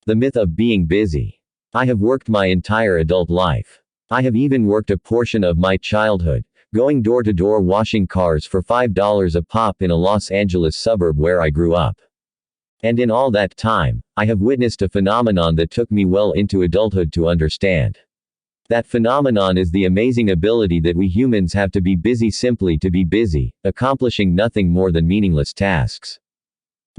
The myth of being busy. I have worked my entire adult life. I have even worked a portion of my childhood, going door to door washing cars for $5 a pop in a Los Angeles suburb where I grew up. And in all that time, I have witnessed a phenomenon that took me well into adulthood to understand. That phenomenon is the amazing ability that we humans have to be busy simply to be busy, accomplishing nothing more than meaningless tasks.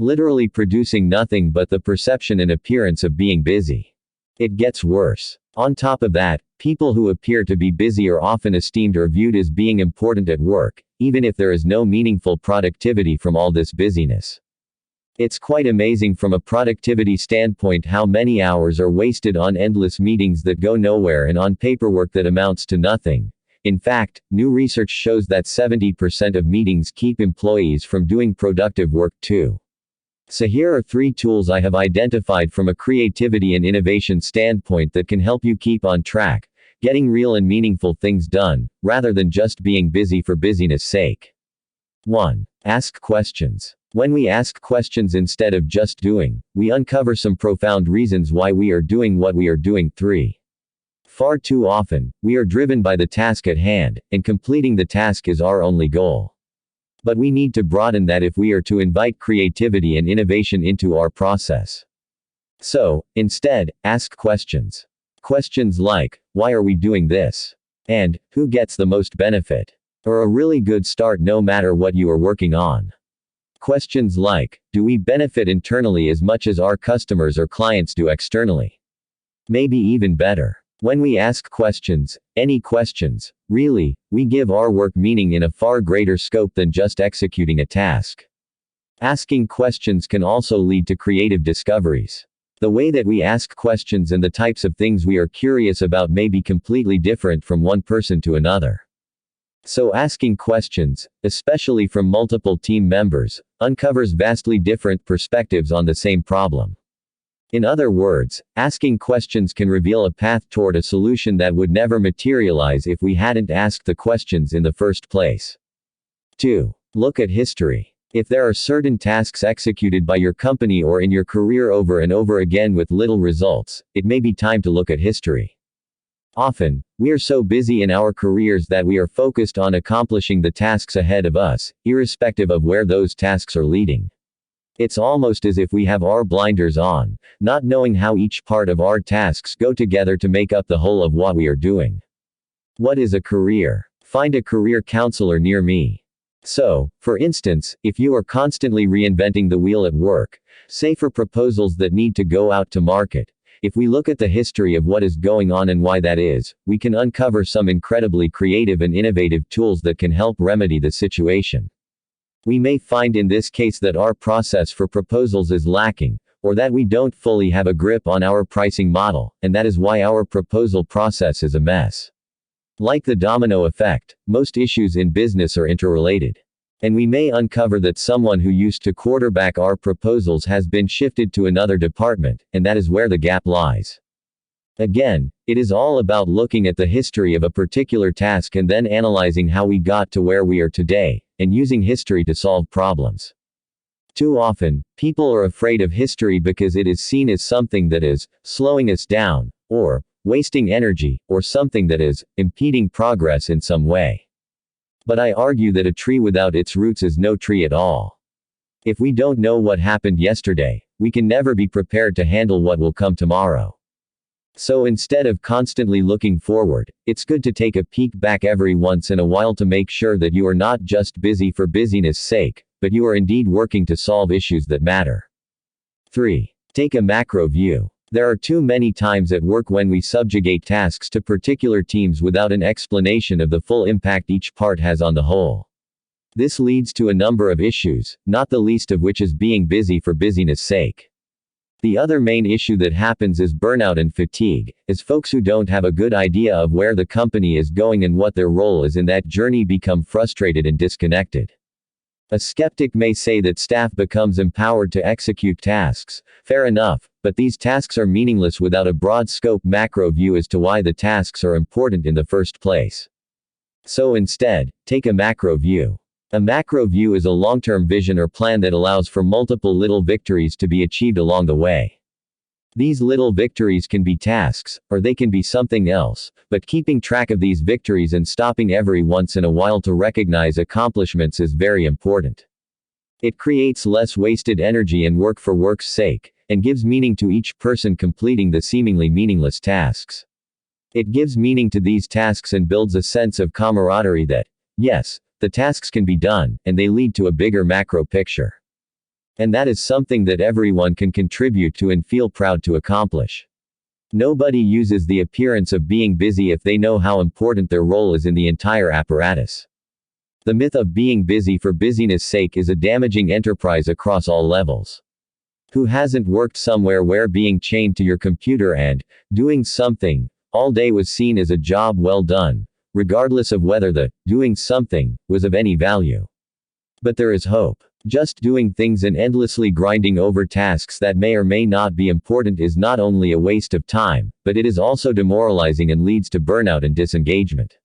Literally producing nothing but the perception and appearance of being busy. It gets worse. On top of that, people who appear to be busy are often esteemed or viewed as being important at work, even if there is no meaningful productivity from all this busyness. It's quite amazing from a productivity standpoint how many hours are wasted on endless meetings that go nowhere and on paperwork that amounts to nothing. In fact, new research shows that 70% of meetings keep employees from doing productive work too. So here are 3 tools I have identified from a creativity and innovation standpoint that can help you keep on track, getting real and meaningful things done, rather than just being busy for busyness' sake. 1. Ask questions. When we ask questions instead of just doing, we uncover some profound reasons why we are doing what we are doing. 3. Far too often, we are driven by the task at hand, and completing the task is our only goal. But we need to broaden that if we are to invite creativity and innovation into our process. So, instead, ask questions. Questions like, why are we doing this? And, who gets the most benefit? Are a really good start no matter what you are working on. Questions like, do we benefit internally as much as our customers or clients do externally? Maybe even better. When we ask questions, any questions, really, we give our work meaning in a far greater scope than just executing a task. Asking questions can also lead to creative discoveries. The way that we ask questions and the types of things we are curious about may be completely different from one person to another. So asking questions, especially from multiple team members, uncovers vastly different perspectives on the same problem. In other words, asking questions can reveal a path toward a solution that would never materialize if we hadn't asked the questions in the first place. 2. Look at history. If there are certain tasks executed by your company or in your career over and over again with little results, it may be time to look at history. Often, we are so busy in our careers that we are focused on accomplishing the tasks ahead of us, irrespective of where those tasks are leading. It's almost as if we have our blinders on, not knowing how each part of our tasks go together to make up the whole of what we are doing. What is a career? Find a career counselor near me. So, for instance, if you are constantly reinventing the wheel at work, say for proposals that need to go out to market, if we look at the history of what is going on and why that is, we can uncover some incredibly creative and innovative tools that can help remedy the situation. We may find in this case that our process for proposals is lacking, or that we don't fully have a grip on our pricing model, and that is why our proposal process is a mess. Like the domino effect, most issues in business are interrelated. And we may uncover that someone who used to quarterback our proposals has been shifted to another department, and that is where the gap lies. Again, it is all about looking at the history of a particular task and then analyzing how we got to where we are today, and using history to solve problems. Too often, people are afraid of history because it is seen as something that is slowing us down, or wasting energy, or something that is impeding progress in some way. But I argue that a tree without its roots is no tree at all. If we don't know what happened yesterday, we can never be prepared to handle what will come tomorrow. So instead of constantly looking forward, it's good to take a peek back every once in a while to make sure that you are not just busy for busyness' sake, but you are indeed working to solve issues that matter. 3. Take a macro view. There are too many times at work when we subjugate tasks to particular teams without an explanation of the full impact each part has on the whole. This leads to a number of issues, not the least of which is being busy for busyness' sake. The other main issue that happens is burnout and fatigue, as folks who don't have a good idea of where the company is going and what their role is in that journey become frustrated and disconnected. A skeptic may say that staff becomes empowered to execute tasks. Fair enough, but these tasks are meaningless without a broad scope macro view as to why the tasks are important in the first place. So instead, take a macro view. A macro view is a long-term vision or plan that allows for multiple little victories to be achieved along the way. These little victories can be tasks, or they can be something else, but keeping track of these victories and stopping every once in a while to recognize accomplishments is very important. It creates less wasted energy and work for work's sake, and gives meaning to each person completing the seemingly meaningless tasks. It gives meaning to these tasks and builds a sense of camaraderie that, yes, the tasks can be done, and they lead to a bigger macro picture. And that is something that everyone can contribute to and feel proud to accomplish. Nobody uses the appearance of being busy if they know how important their role is in the entire apparatus. The myth of being busy for busyness' sake is a damaging enterprise across all levels. Who hasn't worked somewhere where being chained to your computer and doing something all day was seen as a job well done, regardless of whether the doing something was of any value? But there is hope. Just doing things and endlessly grinding over tasks that may or may not be important is not only a waste of time, but it is also demoralizing and leads to burnout and disengagement.